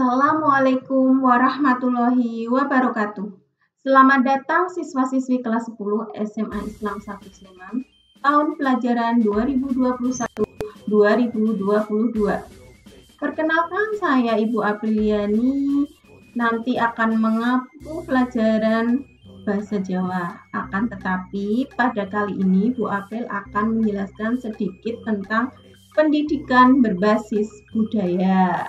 Assalamualaikum warahmatullahi wabarakatuh. Selamat datang siswa-siswi kelas 10 SMA Islam 1 Sleman, tahun pelajaran 2021-2022. Perkenalkan, saya Ibu Apriliani, nanti akan mengapu pelajaran bahasa Jawa. Akan tetapi pada kali ini Bu April akan menjelaskan sedikit tentang pendidikan berbasis budaya.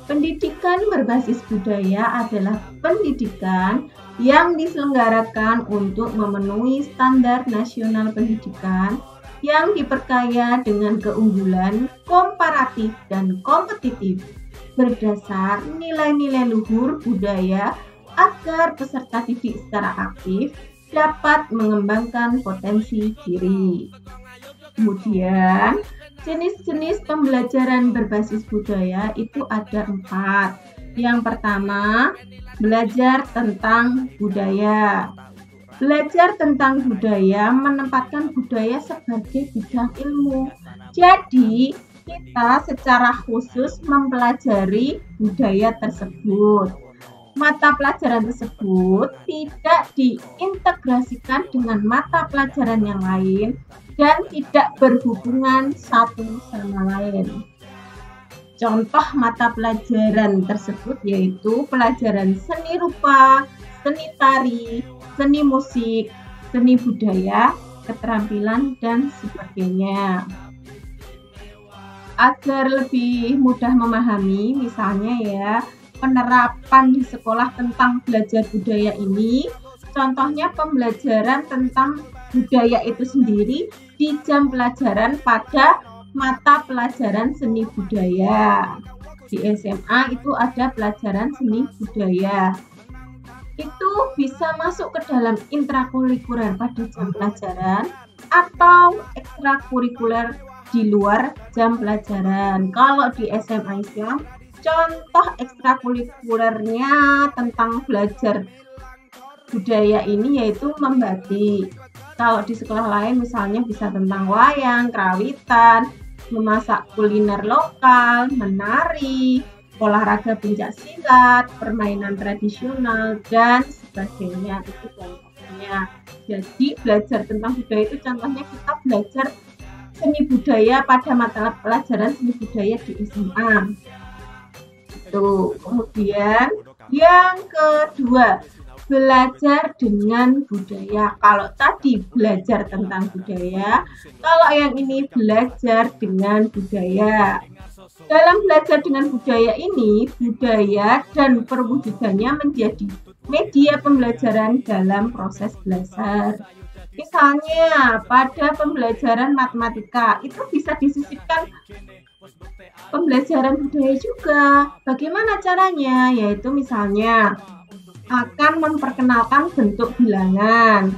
Pendidikan berbasis budaya adalah pendidikan yang diselenggarakan untuk memenuhi standar nasional pendidikan yang diperkaya dengan keunggulan komparatif dan kompetitif berdasar nilai-nilai luhur budaya agar peserta didik secara aktif dapat mengembangkan potensi diri. Kemudian, jenis-jenis pembelajaran berbasis budaya itu ada 4. Yang pertama, belajar tentang budaya. Belajar tentang budaya menempatkan budaya sebagai bidang ilmu. Jadi, kita secara khusus mempelajari budaya tersebut. Mata pelajaran tersebut tidak diintegrasikan dengan mata pelajaran yang lain dan tidak berhubungan satu sama lain. Contoh mata pelajaran tersebut yaitu pelajaran seni rupa, seni tari, seni musik, seni budaya, keterampilan, dan sebagainya. Agar lebih mudah memahami, misalnya ya, penerapan di sekolah tentang belajar budaya ini, contohnya pembelajaran tentang budaya itu sendiri di jam pelajaran pada mata pelajaran seni budaya. Di SMA itu ada pelajaran seni budaya. Itu bisa masuk ke dalam intrakurikuler pada jam pelajaran atau ekstrakurikuler di luar jam pelajaran. Kalau di SMA Islam, contoh ekstrakurikulernya tentang belajar budaya ini yaitu membatik. Kalau di sekolah lain misalnya bisa tentang wayang, kerawitan, memasak kuliner lokal, menari, olahraga pencaksilat, permainan tradisional, dan sebagainya. Itu contohnya. Jadi belajar tentang budaya itu contohnya kita belajar seni budaya pada mata pelajaran seni budaya di SMA. Kemudian yang kedua, belajar dengan budaya. Kalau tadi belajar tentang budaya, kalau yang ini belajar dengan budaya. Dalam belajar dengan budaya ini, budaya dan perwujudannya menjadi media pembelajaran dalam proses belajar. Misalnya pada pembelajaran matematika itu bisa disisipkan pembelajaran budaya juga. Bagaimana caranya? Yaitu misalnya akan memperkenalkan bentuk bilangan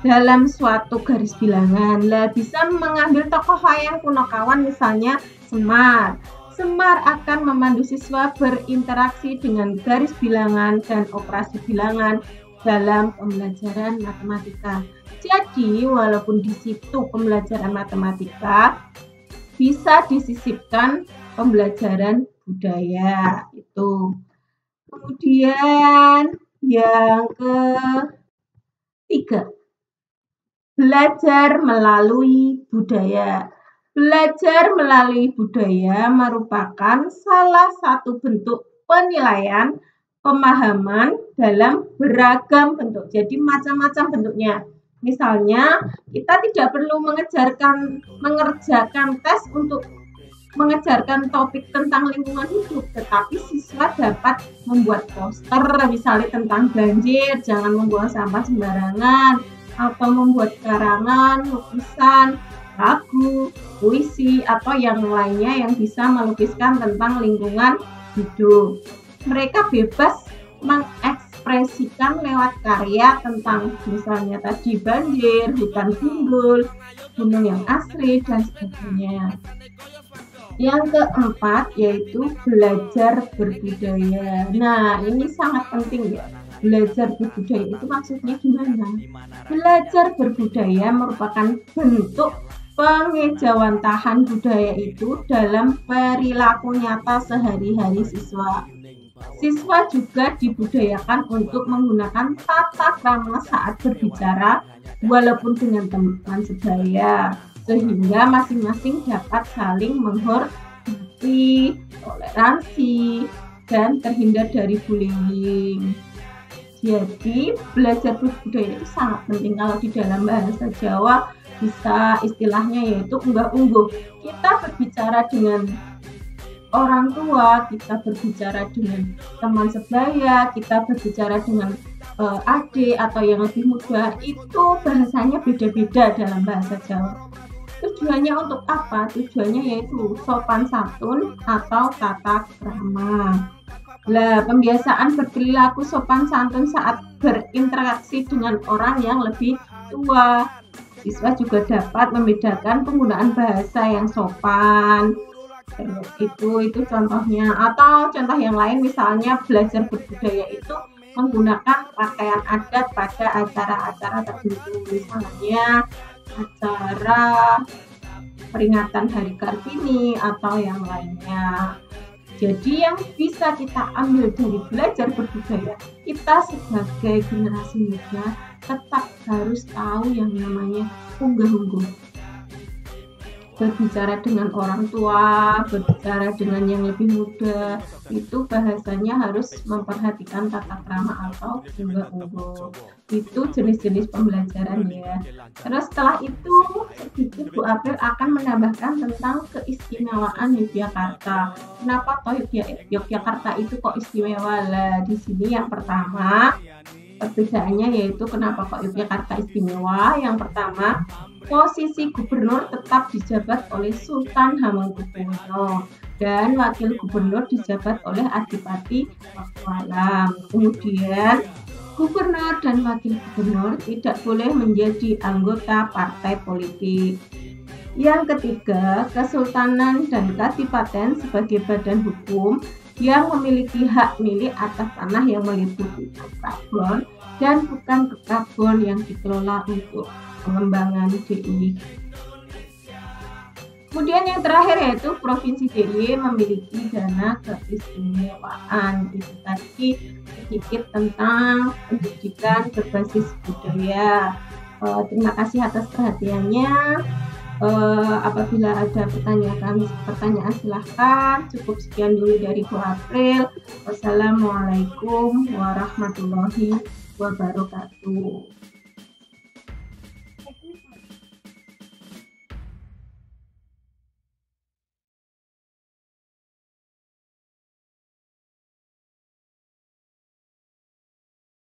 dalam suatu garis bilangan. Bisa mengambil tokoh wayang kuno kawan, misalnya Semar. Semar akan memandu siswa berinteraksi dengan garis bilangan dan operasi bilangan dalam pembelajaran matematika. Jadi, walaupun di situ pembelajaran matematika, bisa disisipkan pembelajaran budaya itu. Kemudian yang ketiga, belajar melalui budaya. Belajar melalui budaya merupakan salah satu bentuk penilaian pemahaman dalam beragam bentuk. Jadi macam-macam bentuknya. Misalnya, kita tidak perlu mengerjakan tes untuk mengejarkan topik tentang lingkungan hidup, tetapi siswa dapat membuat poster misalnya tentang banjir, jangan membuang sampah sembarangan, atau membuat karangan, lukisan, lagu, puisi, atau yang lainnya yang bisa melukiskan tentang lingkungan hidup. Mereka bebas mengekspresikan lewat karya tentang misalnya tadi banjir, hutan gundul, gunung yang asri, dan sebagainya. Yang keempat yaitu belajar berbudaya. Nah, ini sangat penting ya. Belajar berbudaya itu maksudnya gimana? Belajar berbudaya merupakan bentuk pengejawantahan budaya itu dalam perilaku nyata sehari-hari siswa. Siswa juga dibudayakan untuk menggunakan tata krama saat berbicara walaupun dengan teman sebaya, sehingga masing-masing dapat saling menghormati, toleransi, dan terhindar dari bullying. Jadi belajar budaya itu sangat penting. Kalau di dalam bahasa Jawa bisa istilahnya yaitu unggah-ungguh. Kita berbicara dengan orang tua, kita berbicara dengan teman sebaya, kita berbicara dengan adik atau yang lebih muda, itu bahasanya beda-beda dalam bahasa Jawa. Tujuannya untuk apa? Tujuannya yaitu sopan santun atau tata krama. Lah, pembiasaan berperilaku sopan santun saat berinteraksi dengan orang yang lebih tua. Siswa juga dapat membedakan penggunaan bahasa yang sopan. Itu contohnya. Atau contoh yang lain misalnya belajar berbudaya itu menggunakan pakaian adat pada acara-acara tertentu. Misalnya acara peringatan Hari Kartini atau yang lainnya. Jadi yang bisa kita ambil dari belajar berbudaya, kita sebagai generasi muda tetap harus tahu yang namanya unggah-ungguh. Berbicara dengan orang tua, berbicara dengan yang lebih muda, itu bahasanya harus memperhatikan tata krama atau unggah-ungguh. Itu jenis-jenis pembelajaran ya. Terus setelah itu sedikit Bu April akan menambahkan tentang keistimewaan Yogyakarta. Kenapa toh Yogyakarta itu kok istimewa? Lah di sini yang pertama perbedaannya yaitu kenapa kok Yogyakarta istimewa. Yang pertama, posisi gubernur tetap dijabat oleh Sultan Hamengkubuwono dan wakil gubernur dijabat oleh Adipati Pakualam. Kemudian gubernur dan wakil gubernur tidak boleh menjadi anggota partai politik. Yang ketiga, kesultanan dan kadipaten sebagai badan hukum yang memiliki hak milik atas tanah yang meliputi kebun dan bukan kebun yang dikelola untuk pengembangan DIY. Kemudian yang terakhir yaitu Provinsi DIY memiliki dana keistimewaan. Itu tadi sedikit tentang pendidikan berbasis budaya. Terima kasih atas perhatiannya. Apabila ada pertanyaan silahkan. Cukup sekian dulu dari Bu April. Wassalamualaikum warahmatullahi wabarakatuh.